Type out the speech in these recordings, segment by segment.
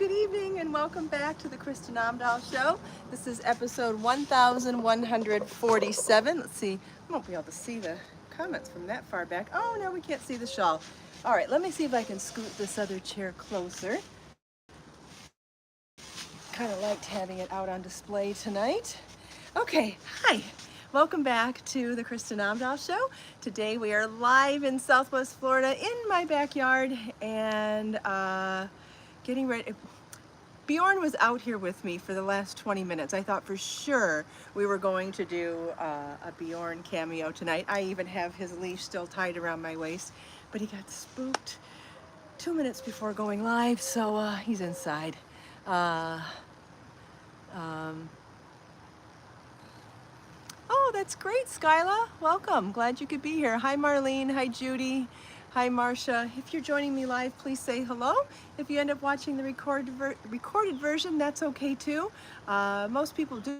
good evening, and welcome back to the Kristin Omdahl Show. This is episode 1147. Let's see, I won't be able to see the comments from that far back. Oh, no, we can't see the shawl. All right, let me see if I can scoot this other chair closer. Kind of liked having it out on display tonight. Okay, hi. Welcome back to the Kristin Omdahl Show. Today we are live in Southwest Florida in my backyard and getting ready. Bjorn was out here with me for the last 20 minutes. I thought for sure we were going to do a Bjorn cameo tonight. I even have his leash still tied around my waist, but he got spooked 2 minutes before going live, so he's inside. Oh, that's great, Skyla. Welcome. Glad you could be here. Hi, Marlene. Hi, Judy. Hi, Marcia. If you're joining me live, please say hello. If you end up watching the recorded version, that's okay too. Most people do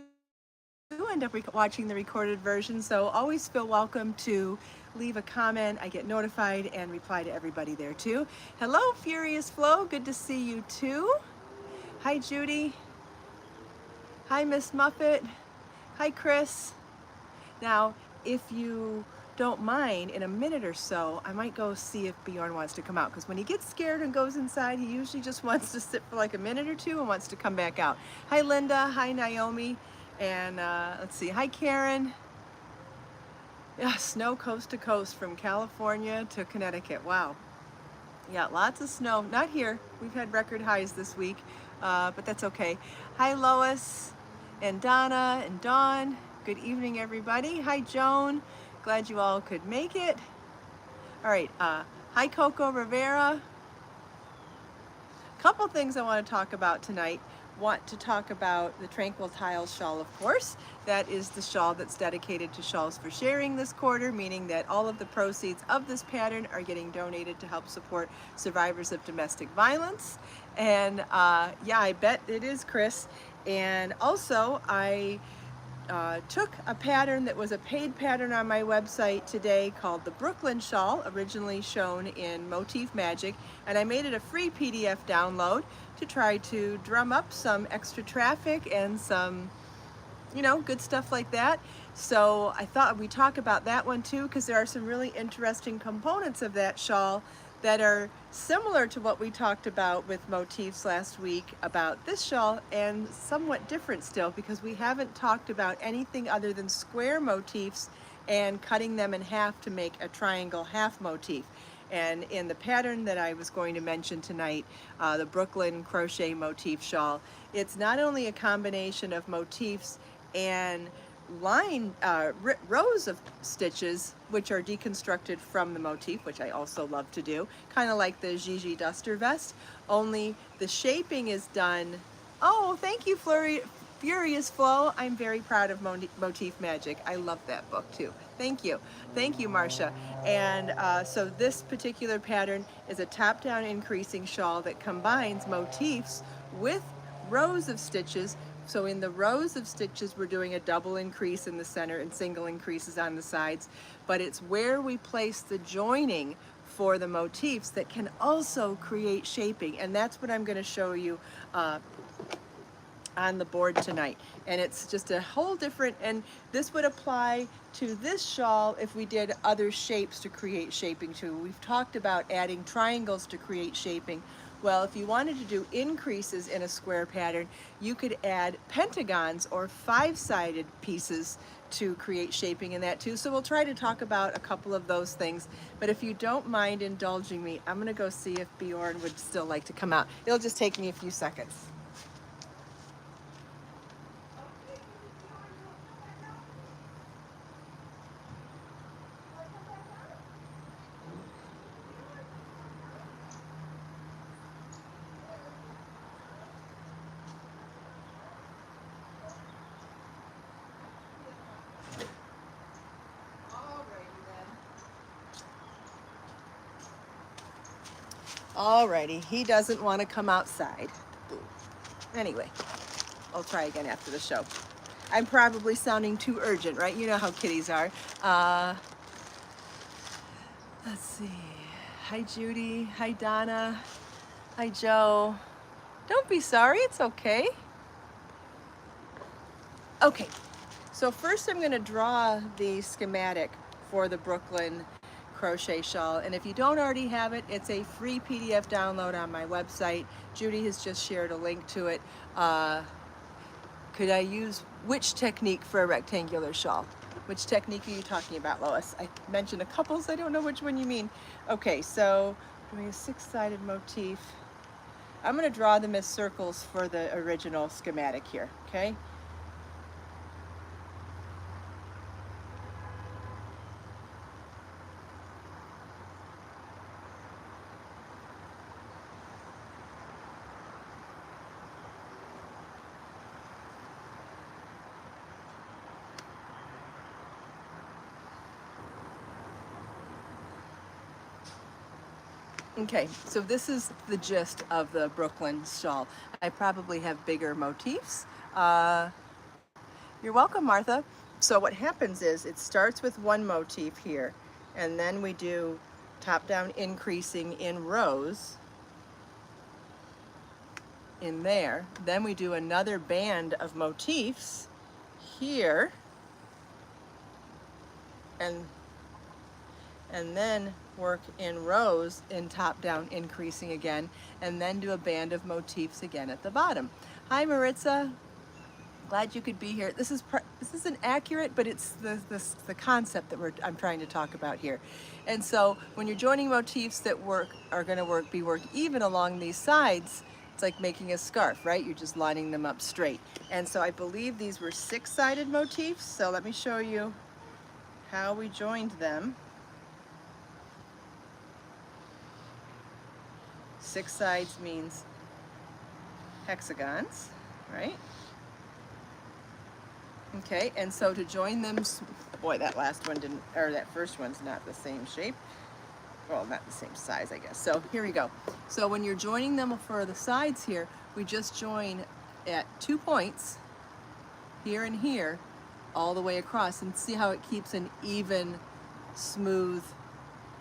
end up watching the recorded version, so always feel welcome to leave a comment. I get notified and reply to everybody there too. Hello, Furious Flow. Good to see you too. Hi, Judy. Hi, Miss Muffet. Hi, Chris. Now, if you don't mind, in a minute or so, I might go see if Bjorn wants to come out, because when he gets scared and goes inside, he usually just wants to sit for like a minute or two and wants to come back out. Hi, Linda. Hi, Naomi. And let's see. Hi, Karen. Yeah, snow coast to coast from California to Connecticut. Wow. Yeah, lots of snow. Not here. We've had record highs this week, but that's okay. Hi, Lois and Donna and Dawn. Good evening, everybody. Hi, Joan. Glad you all could make it. All right. Hi, Coco Rivera. Couple things I want to talk about tonight. Want to talk about the Tranquil Tiles shawl, of course. That is the shawl that's dedicated to Shawls for Sharing this quarter, meaning that all of the proceeds of this pattern are getting donated to help support survivors of domestic violence. And yeah, I bet it is, Chris. And also, I took a pattern that was a paid pattern on my website today called the Brooklyn Shawl, originally shown in Motif Magic, and I made it a free PDF download to try to drum up some extra traffic and some, you know, good stuff like that. So I thought we'd talk about that one too, because there are some really interesting components of that shawl that are similar to what we talked about with Motifs last week about this shawl, and somewhat different still, because we haven't talked about anything other than square motifs and cutting them in half to make a triangle half motif. And in the pattern that I was going to mention tonight, the Brooklyn crochet motif shawl, it's not only a combination of motifs and rows of stitches which are deconstructed from the motif, which I also love to do, kind of like the Gigi Duster vest, only the shaping is done. Oh, thank you, Furious Flow. I'm very proud of Motif Magic. I love that book too. Thank you. Thank you, Marcia. And so this particular pattern is a top-down increasing shawl that combines motifs with rows of stitches. So in the rows of stitches, we're doing a double increase in the center and single increases on the sides, but it's where we place the joining for the motifs that can also create shaping, and that's what I'm going to show you on the board tonight. And it's just a whole different, and this would apply to this shawl if we did other shapes to create shaping too. We've talked about adding triangles to create shaping. Well, if you wanted to do increases in a square pattern, you could add pentagons or five-sided pieces to create shaping in that too. So we'll try to talk about a couple of those things. But if you don't mind indulging me, I'm gonna go see if Bjorn would still like to come out. It'll just take me a few seconds. Alrighty, he doesn't want to come outside. Anyway, I'll try again after the show. I'm probably sounding too urgent, right? You know how kitties are. Let's see. Hi, Judy. Hi, Donna. Hi, Joe. Don't be sorry, it's okay. Okay, so first I'm going to draw the schematic for the Brooklyn crochet shawl, and if you don't already have it, it's a free PDF download on my website. Judy has just shared a link to it. Could I use which technique for a rectangular shawl? Which technique are you talking about, Lois? I mentioned a couple, so I don't know which one you mean. Okay, so doing a 6-sided motif. I'm going to draw them as circles for the original schematic here, okay? Okay, so this is the gist of the Brooklyn shawl. I probably have bigger motifs. You're welcome, Martha. So what happens is it starts with one motif here, and then we do top-down increasing in rows in there. Then we do another band of motifs here, and then work in rows in top-down increasing again, and then do a band of motifs again at the bottom. Hi, Maritza. Glad you could be here. This isn't accurate, but it's the concept that I'm trying to talk about here. And so when you're joining motifs that are going to be worked even along these sides, it's like making a scarf, right? You're just lining them up straight. And so I believe these were 6-sided motifs. So let me show you how we joined them. 6 sides means hexagons, right? Okay, and so to join them, boy, that last one didn't, or that first one's not the same shape. Well, not the same size, I guess. So here we go. So when you're joining them for the sides here, we just join at 2 points, here and here, all the way across, and see how it keeps an even, smooth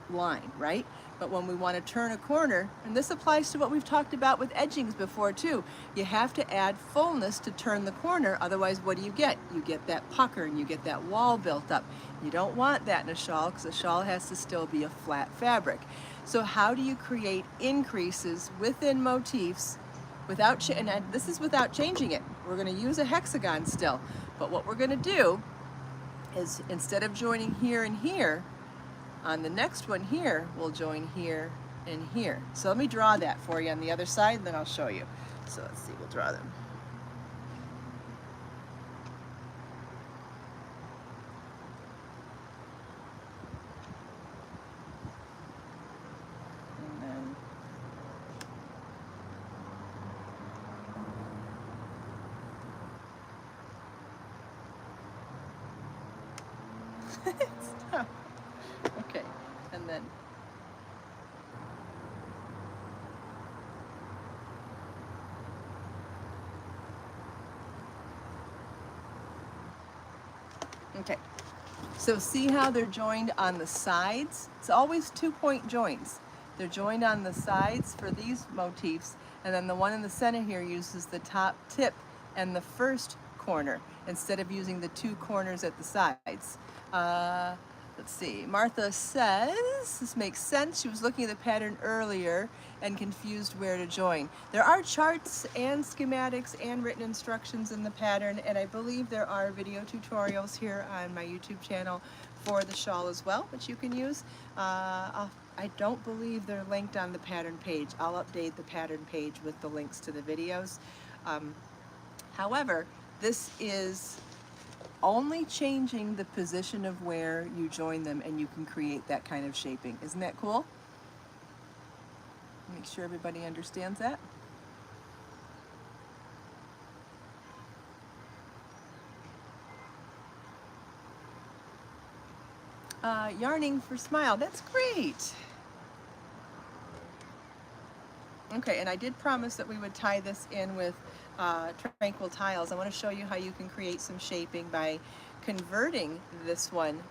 line, right? But when we want to turn a corner, and this applies to what we've talked about with edgings before too, you have to add fullness to turn the corner, otherwise what do you get? You get that pucker and you get that wall built up. You don't want that in a shawl because a shawl has to still be a flat fabric. So how do you create increases within motifs without, and this is without changing it. We're going to use a hexagon still, but what we're going to do is instead of joining here and here, on the next one here, we'll join here and here. So let me draw that for you on the other side, and then I'll show you. So let's see, we'll draw them. And then stop. Okay, and then okay. So see how they're joined on the sides? It's always 2-point joins. They're joined on the sides for these motifs, and then the one in the center here uses the top tip and the first corner instead of using the 2 corners at the sides. Let's see, Martha says, this makes sense. She was looking at the pattern earlier and confused where to join. There are charts and schematics and written instructions in the pattern, and I believe there are video tutorials here on my YouTube channel for the shawl as well, which you can use. I don't believe they're linked on the pattern page. I'll update the pattern page with the links to the videos. However, this is only changing the position of where you join them, and you can create that kind of shaping. Isn't that cool? Make sure everybody understands that. Yarning for Smile, that's great. Okay, and I did promise that we would tie this in with tranquil tiles. I want to show you how you can create some shaping by converting this one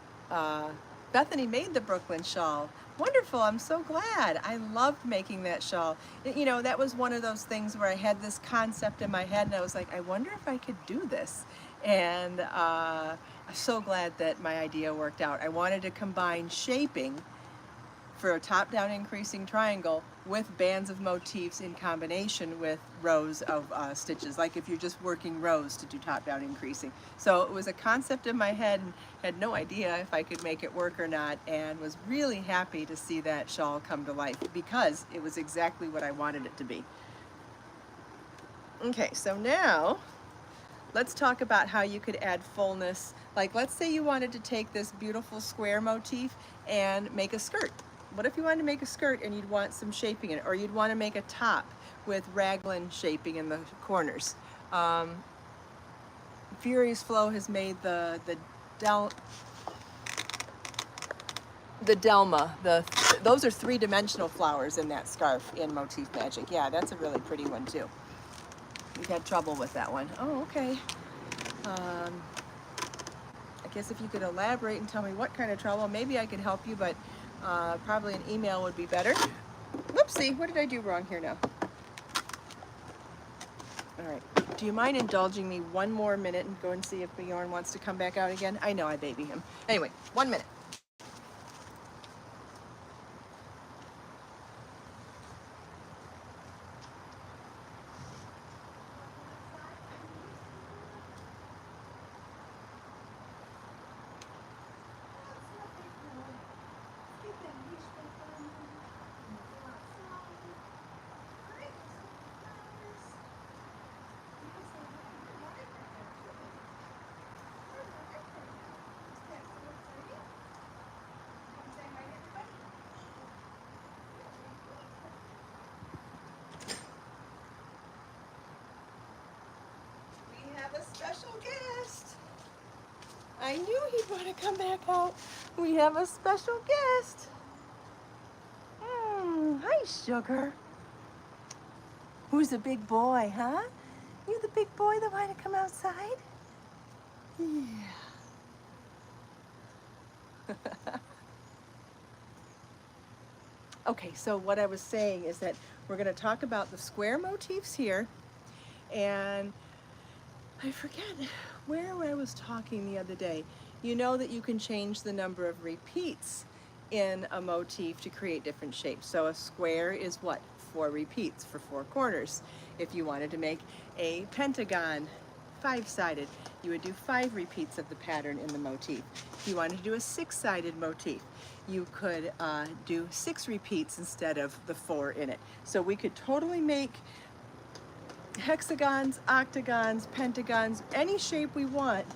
Bethany made the Brooklyn shawl. Wonderful, I'm so glad. I loved making that shawl. You know, that was one of those things where I had this concept in my head and I was like, I wonder if I could do this. And I'm so glad that my idea worked out. I wanted to combine shaping for a top-down increasing triangle with bands of motifs in combination with rows of stitches, like if you're just working rows to do top-down increasing. So it was a concept in my head and had no idea if I could make it work or not, and was really happy to see that shawl come to life because it was exactly what I wanted it to be. Okay, so now let's talk about how you could add fullness. Like, let's say you wanted to take this beautiful square motif and make a skirt. What if you wanted to make a skirt and you'd want some shaping in it, or you'd want to make a top with raglan shaping in the corners? Furious Flow has made the Delma. Those are three-dimensional flowers in that scarf in Motif Magic. Yeah, that's a really pretty one too. We've had trouble with that one. Oh, okay. I guess if you could elaborate and tell me what kind of trouble, maybe I could help you, but probably an email would be better. Whoopsie, what did I do wrong here now? All right, do you mind indulging me one more minute and go and see if Bjorn wants to come back out again? I know I baby him. Anyway, 1 minute. A special guest. I knew he'd want to come back out. We have a special guest. Hi, sugar. Who's the big boy, huh? You the big boy that wanted to come outside? Yeah. Okay, so what I was saying is that we're going to talk about the square motifs here, and I forget where I was talking the other day. You know that you can change the number of repeats in a motif to create different shapes. So a square is what? 4 repeats for 4 corners. If you wanted to make a pentagon 5-sided, you would do 5 repeats of the pattern in the motif. If you wanted to do a 6-sided motif, you could do 6 repeats instead of the 4 in it. So we could totally make hexagons, octagons, pentagons, any shape we want.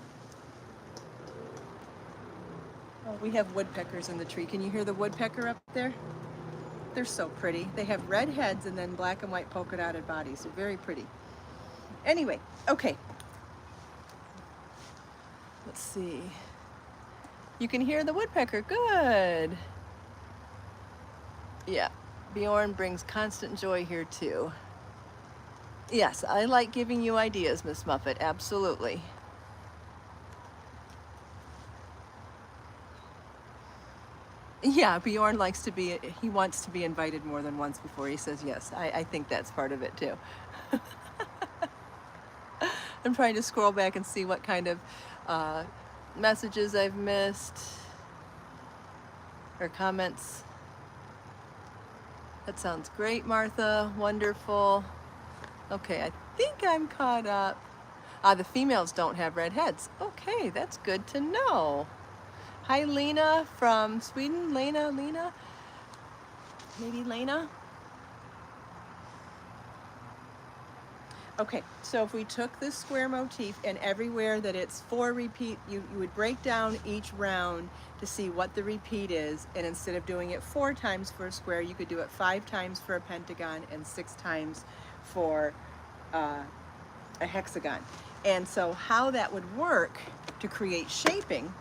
Oh, we have woodpeckers in the tree. Can you hear the woodpecker up there? They're so pretty. They have red heads and then black and white polka dotted bodies. They're very pretty. Anyway, okay. Let's see. You can hear the woodpecker. Good. Yeah, Bjorn brings constant joy here too. Yes, I like giving you ideas, Miss Muffet, absolutely. Yeah, Bjorn likes to be, he wants to be invited more than once before he says yes. I think that's part of it too. I'm trying to scroll back and see what kind of messages I've missed or comments. That sounds great, Martha, wonderful. Okay, I think I'm caught up. The females don't have red heads. Okay, that's good to know. Hi, Lena from Sweden. Lena? Maybe Lena? Okay, so if we took this square motif and everywhere that it's 4 repeat, you would break down each round to see what the repeat is, and instead of doing it 4 times for a square, you could do it 5 times for a pentagon and 6 times for a hexagon. And so how that would work to create shaping,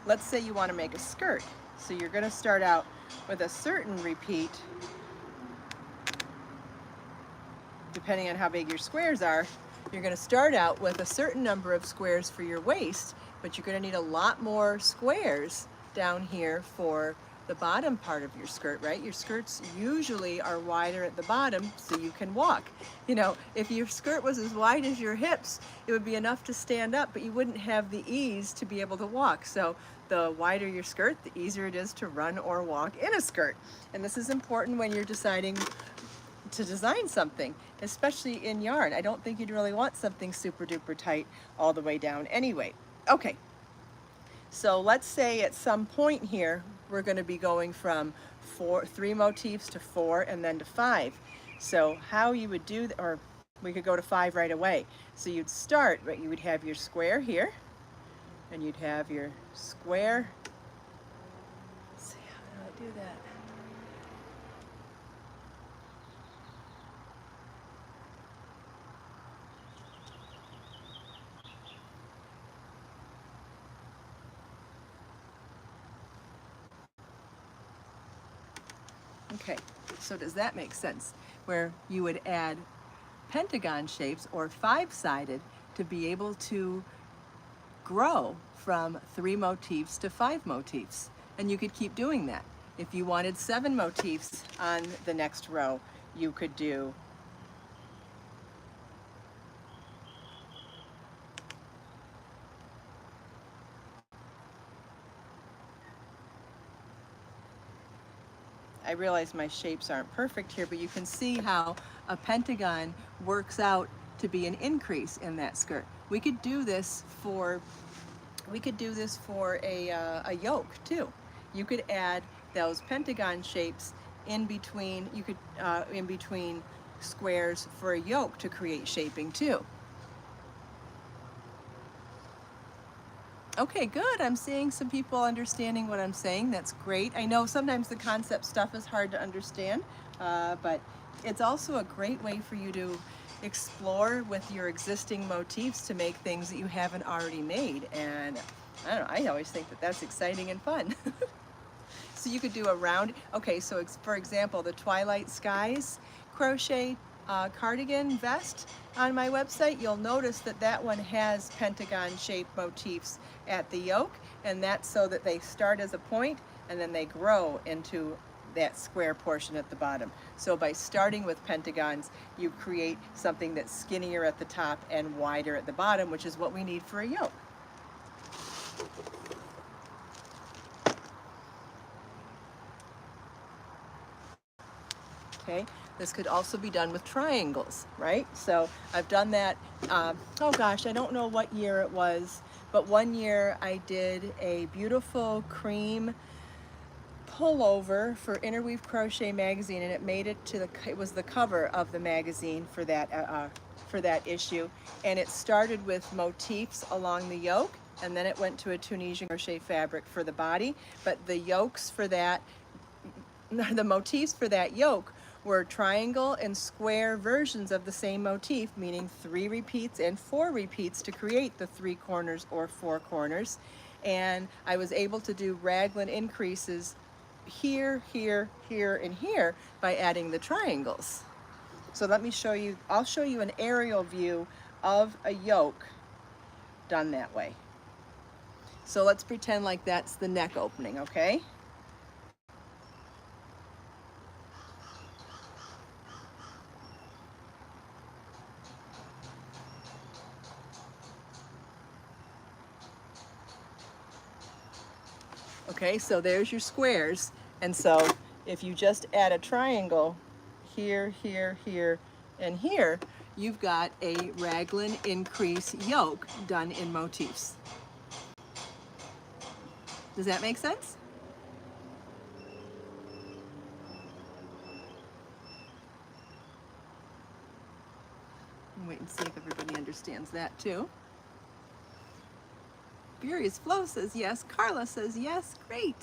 let's say you want to make a skirt. So you're going to start out with a certain repeat, depending on how big your squares are. You're going to start out with a certain number of squares for your waist, but you're going to need a lot more squares down here for the bottom part of your skirt, right? Your skirts usually are wider at the bottom so you can walk. You know, if your skirt was as wide as your hips, it would be enough to stand up, but you wouldn't have the ease to be able to walk. So the wider your skirt, the easier it is to run or walk in a skirt. And this is important when you're deciding to design something, especially in yarn. I don't think you'd really want something super duper tight all the way down anyway. Okay, so let's say at some point here, we're going to be going from 3 motifs to 4 and then to 5. So how you would do, or we could go to 5 right away. So you'd start, right, you would have your square here, and you'd have your square. Let's see, how do I do that? Okay, so does that make sense? Where you would add pentagon shapes or 5-sided to be able to grow from 3 motifs to 5 motifs. And you could keep doing that. If you wanted 7 motifs on the next row, you could do I realize my shapes aren't perfect here, but you can see how a pentagon works out to be an increase in that skirt. We could do this for a yoke too. You could add those pentagon shapes in between. You could in between squares for a yoke to create shaping too. Okay, good. I'm seeing some people understanding what I'm saying. That's great. I know sometimes the concept stuff is hard to understand, but it's also a great way for you to explore with your existing motifs to make things that you haven't already made. And I don't know, I always think that that's exciting and fun. So you could do a round, okay, so for example, the Twilight Skies crochet cardigan vest on my website, you'll notice that that one has pentagon shaped motifs at the yoke, and that's so that they start as a point and then they grow into that square portion at the bottom. So by starting with pentagons, you create something that's skinnier at the top and wider at the bottom, which is what we need for a yoke. Okay, this could also be done with triangles, right? So I've done that, oh gosh, I don't know what year it was, but one year I did a beautiful cream pullover for Interweave Crochet magazine, and it made it to it was the cover of the magazine for that issue, and it started with motifs along the yoke, and then it went to a Tunisian crochet fabric for the body, but the yokes for that, the motifs for that yoke were triangle and square versions of the same motif, meaning 3 repeats and 4 repeats to create the 3 corners or 4 corners. And I was able to do raglan increases here, here, here, and here by adding the triangles. So let me show you, I'll show you an aerial view of a yoke done that way. So let's pretend like that's the neck opening, okay? Okay, so there's your squares. And so if you just add a triangle here, here, here, and here, you've got a raglan increase yoke done in motifs. Does that make sense? Wait and see if everybody understands that too. Furious Flow says yes. Carla says yes. Great.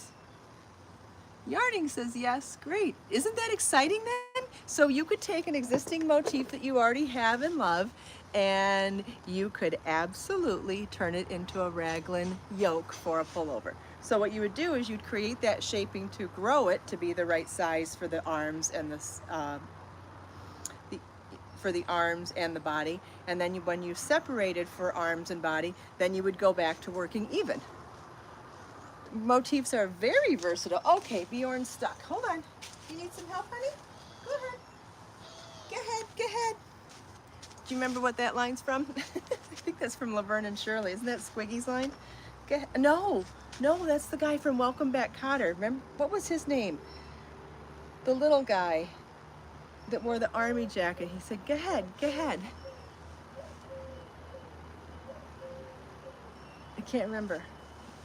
Yarning says yes. Great. Isn't that exciting then? So you could take an existing motif that you already have and love, and you could absolutely turn it into a raglan yoke for a pullover. So what you would do is you'd create that shaping to grow it to be the right size for the arms and the arms and the body, and then when you separated for arms and body, then you would go back to working even. Motifs are very versatile. Okay, Bjorn's stuck. Hold on. You need some help, honey? Go ahead. Go ahead. Go ahead. Do you remember what that line's from? I think that's from Laverne and Shirley. Isn't that Squiggy's line? Go ahead. No, no, that's the guy from Welcome Back, Kotter. Remember, what was his name? The little guy that wore the army jacket. He said, go ahead, go ahead. I can't remember.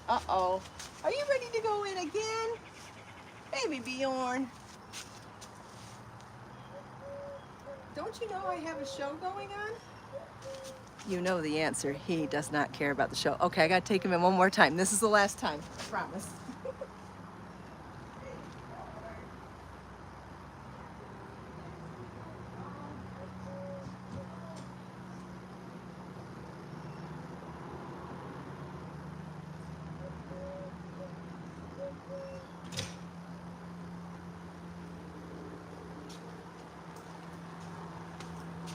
Uh-oh. Are you ready to go in again? Baby Bjorn. Don't you know I have a show going on? You know the answer. He does not care about the show. Okay, I gotta take him in one more time. This is the last time, I promise.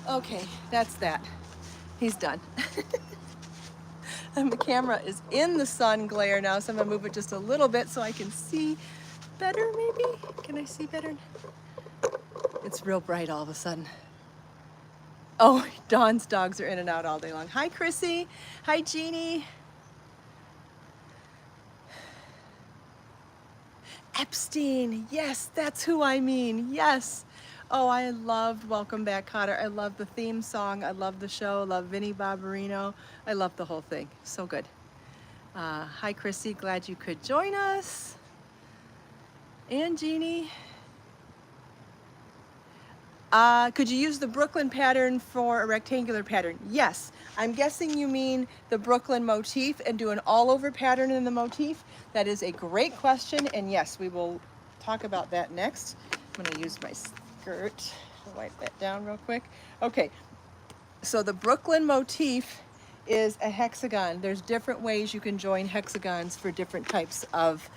Okay, that's that. He's done. And the camera is in the sun glare now, so I'm gonna move it just a little bit so I can see better, maybe? Can I see better? It's real bright all of a sudden. Oh, Dawn's dogs are in and out all day long. Hi, Chrissy. Hi, Jeannie. Epstein, yes, that's who I mean, yes. Oh, I loved Welcome Back, Kotter. I love the theme song. I love the show. I love Vinnie Barbarino. I love the whole thing. So good. Hi, Chrissy. Glad you could join us. And Jeannie. Could you use the Brooklyn pattern for a rectangular pattern? Yes. I'm guessing you mean the Brooklyn motif and do an all-over pattern in the motif. That is a great question, and yes, we will talk about that next. I'm going to use my skirt. I'll wipe that down real quick. Okay, so the Brooklyn motif is a hexagon. There's different ways you can join hexagons for different types of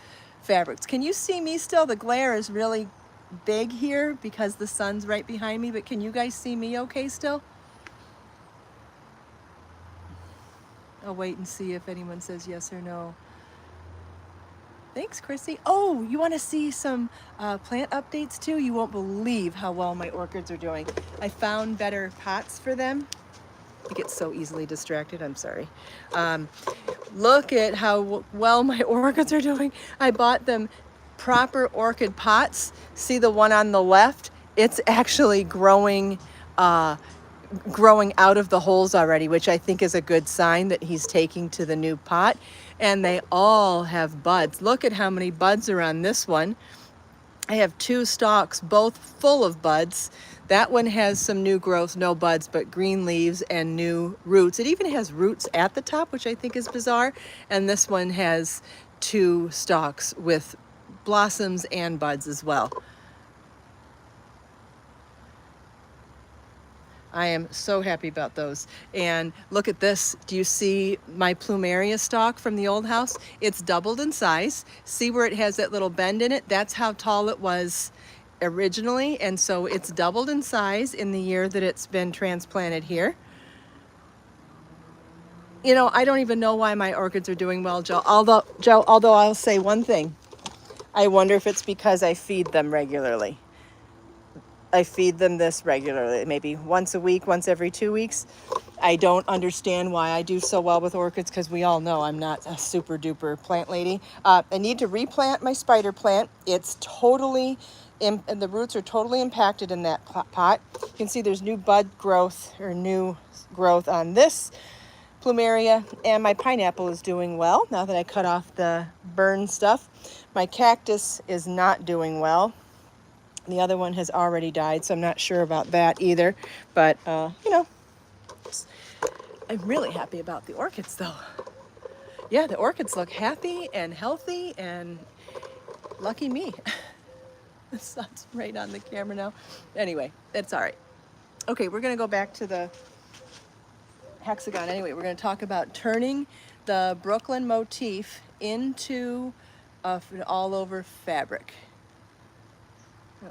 fabrics. Can you see me still? The glare is really big here because the sun's right behind me, but can you guys see me okay still? I'll wait and see if anyone says yes or no. Thanks, Chrissy. Oh, you want to see some plant updates too? You won't believe how well my orchids are doing. I found better pots for them. I get so easily distracted, I'm sorry. Look at how well my orchids are doing. I bought them proper orchid pots. See the one on the left? It's actually growing out of the holes already, which I think is a good sign that he's taking to the new pot. And they all have buds. Look at how many buds are on this one. I have 2 stalks, both full of buds. That one has some new growth, no buds, but green leaves and new roots. It even has roots at the top, which I think is bizarre. And this one has 2 stalks with blossoms and buds as well. I am so happy about those. And look at this. Do you see my plumeria stalk from the old house? It's doubled in size. See where it has that little bend in it? That's how tall it was originally. And so it's doubled in size in the year that it's been transplanted here. You know, I don't even know why my orchids are doing well, Joe. Although I'll say one thing. I wonder if it's because I feed them regularly. I feed them this regularly, maybe once a week, once every 2 weeks. I don't understand why I do so well with orchids because we all know I'm not a super duper plant lady. I need to replant my spider plant. It's totally, and the roots are totally impacted in that pot. You can see there's new bud growth or new growth on this plumeria, and my pineapple is doing well now that I cut off the burn stuff. My cactus is not doing well. The other one has already died, so I'm not sure about that either. But, you know, I'm really happy about the orchids, though. Yeah, the orchids look happy and healthy, and lucky me. The sun's right on the camera now. Anyway, that's all right. Okay, we're going to go back to the hexagon. Anyway, we're going to talk about turning the Brooklyn motif into an all-over fabric.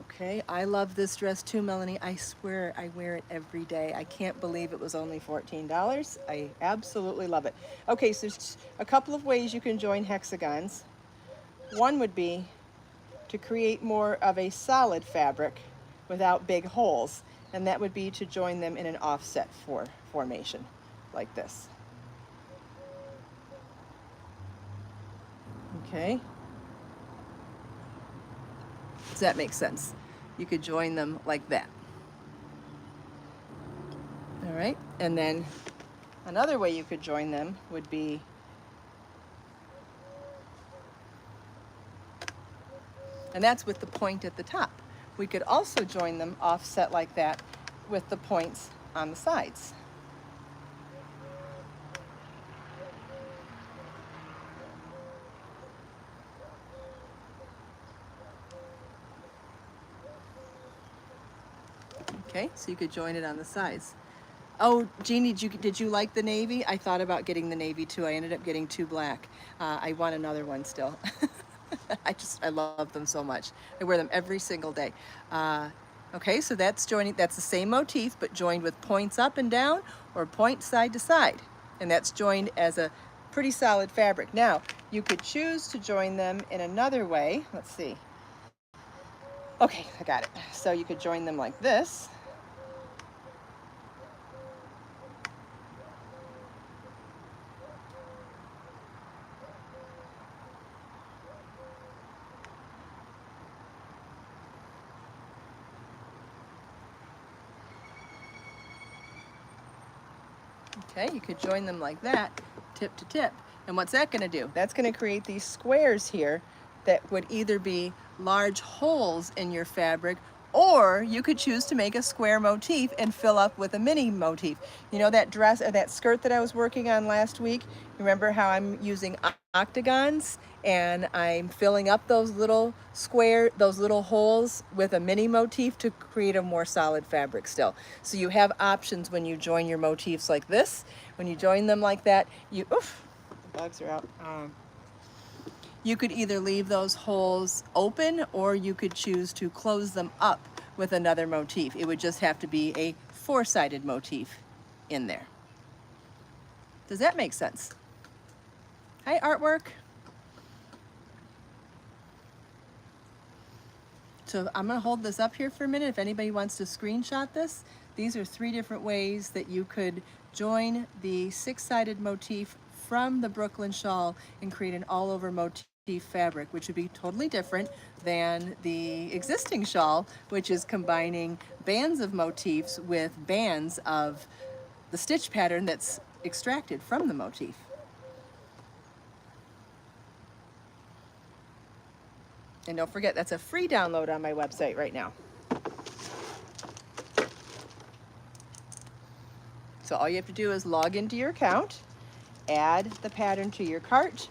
Okay, I love this dress too, Melanie. I swear I wear it every day. I can't believe it was only $14. I absolutely love it. Okay, so there's a couple of ways you can join hexagons. One would be to create more of a solid fabric without big holes, and that would be to join them in an offset formation like this. Okay, does that make sense? You could join them like that. All right, and then another way you could join them would be and that's with the point at the top. We could also join them offset like that with the points on the sides. Okay, so you could join it on the sides. Oh, Jeannie, did you like the navy? I thought about getting the navy too. I ended up getting 2 black. I want another one still. I love them so much. I wear them every single day. Okay, so that's joining, that's the same motif, but joined with points up and down or points side to side. And that's joined as a pretty solid fabric. Now, you could choose to join them in another way. Let's see. Okay, I got it. So you could join them like this. Okay, you could join them like that, tip to tip. And what's that going to do? That's going to create these squares here that would either be large holes in your fabric, or you could choose to make a square motif and fill up with a mini motif. You know that dress or that skirt that I was working on last week? Remember how I'm using octagons and I'm filling up those little those little holes with a mini motif to create a more solid fabric still. So you have options when you join your motifs like this. When you join them like that, oof, the bugs are out. You could either leave those holes open or you could choose to close them up with another motif. It would just have to be a 4-sided motif in there. Does that make sense? Hi, artwork. So I'm gonna hold this up here for a minute. If anybody wants to screenshot this, these are 3 different ways that you could join the 6-sided motif from the Brooklyn shawl and create an all-over motif fabric, which would be totally different than the existing shawl, which is combining bands of motifs with bands of the stitch pattern that's extracted from the motif. And don't forget, that's a free download on my website right now. So all you have to do is log into your account, add the pattern to your cart,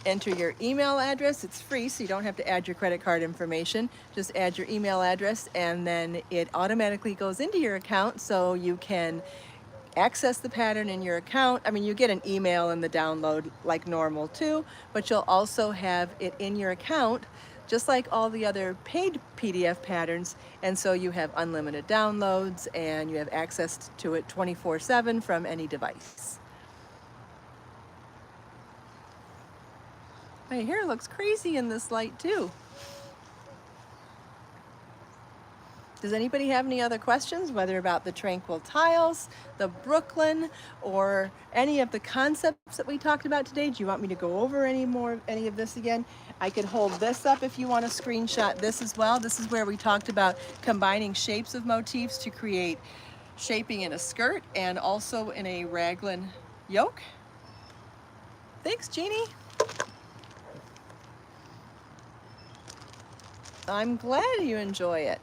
enter your email address. It's free, so you don't have to add your credit card information. Just add your email address, and then it automatically goes into your account so you can access the pattern in your account. I mean, you get an email in the download like normal too, but you'll also have it in your account just like all the other paid PDF patterns, and so you have unlimited downloads and you have access to it 24/7 from any device. My hair looks crazy in this light too. Does anybody have any other questions, whether about the Tranquil tiles, the Brooklyn, or any of the concepts that we talked about today? Do you want me to go over any of this again? I could hold this up if you want to screenshot this as well. This is where we talked about combining shapes of motifs to create shaping in a skirt and also in a raglan yoke. Thanks, Jeannie. I'm glad you enjoy it.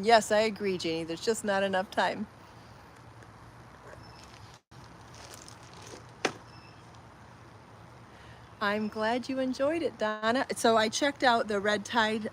Yes, I agree, Jeannie. There's just not enough time. I'm glad you enjoyed it, Donna. So I checked out the red tide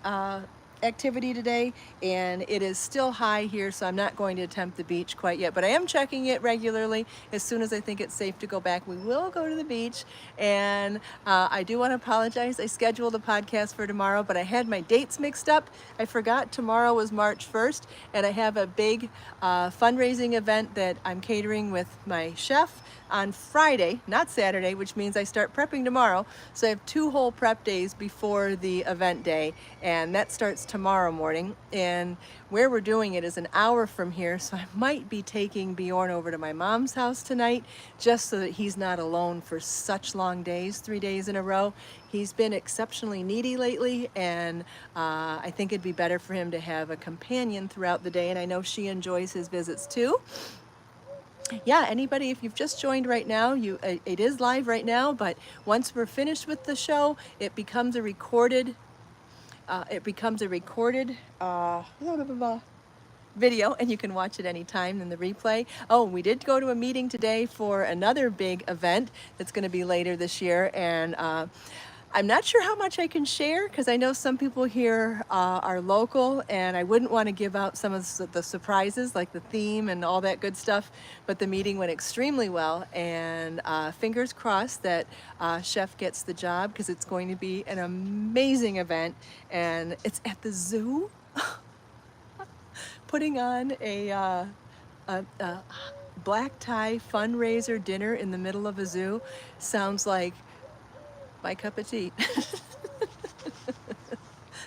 activity today, and it is still high here, so I'm not going to attempt the beach quite yet, but I am checking it regularly. As soon as I think it's safe to go back, we will go to the beach. And I do want to apologize. I scheduled a podcast for tomorrow, but I had my dates mixed up. I forgot tomorrow was March 1st, and I have a big fundraising event that I'm catering with my chef on Friday, not Saturday, which means I start prepping tomorrow. So I have 2 whole prep days before the event day, and that starts tomorrow morning. And where we're doing it is an hour from here, so I might be taking Bjorn over to my mom's house tonight, just so that he's not alone for such long days, 3 days in a row. He's been exceptionally needy lately, and I think it'd be better for him to have a companion throughout the day, and I know she enjoys his visits too. Yeah, anybody, if you've just joined right now, it is live right now, but once we're finished with the show, it becomes a recorded video, and you can watch it anytime in the replay. Oh, we did go to a meeting today for another big event that's going to be later this year, and I'm not sure how much I can share, because I know some people here are local, and I wouldn't want to give out some of the surprises, like the theme and all that good stuff. But the meeting went extremely well, and fingers crossed that Chef gets the job, because it's going to be an amazing event, and it's at the zoo. Putting on a black tie fundraiser dinner in the middle of a zoo sounds like my cup of tea.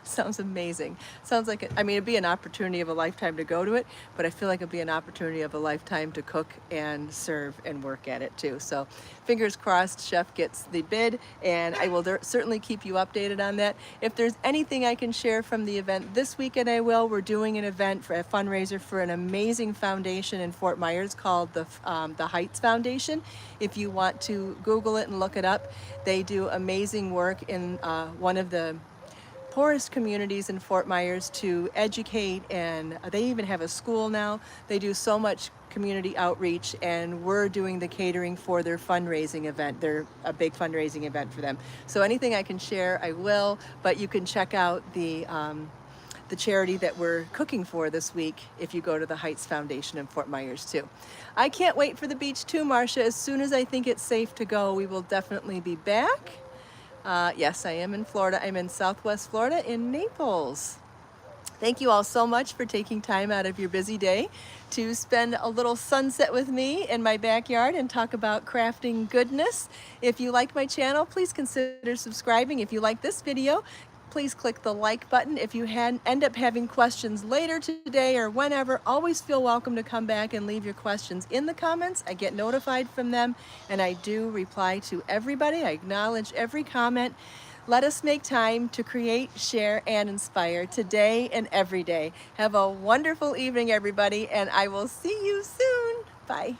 Sounds amazing. Sounds like, I mean, it'd be an opportunity of a lifetime to go to it, but I feel like it'd be an opportunity of a lifetime to cook and serve and work at it too. So fingers crossed Chef gets the bid, and I will certainly keep you updated on that. If there's anything I can share from the event this weekend, I will. We're doing an event for a fundraiser for an amazing foundation in Fort Myers called the Heights Foundation. If you want to Google it and look it up, they do amazing work in one of the poorest communities in Fort Myers to educate, and they even have a school now. They do so much community outreach, and we're doing the catering for their fundraising event. They're a big fundraising event for them. So anything I can share, I will, but you can check out the charity that we're cooking for this week if you go to the Heights Foundation in Fort Myers too. I can't wait for the beach too, Marcia. As soon as I think it's safe to go, we will definitely be back. Yes, I am in Florida. I'm in Southwest Florida in Naples. Thank you all so much for taking time out of your busy day to spend a little sunset with me in my backyard and talk about crafting goodness. If you like my channel, please consider subscribing. If you like this video, please click the like button. If you end up having questions later today or whenever, always feel welcome to come back and leave your questions in the comments. I get notified from them, and I do reply to everybody. I acknowledge every comment. Let us make time to create, share, and inspire today and every day. Have a wonderful evening, everybody, and I will see you soon. Bye.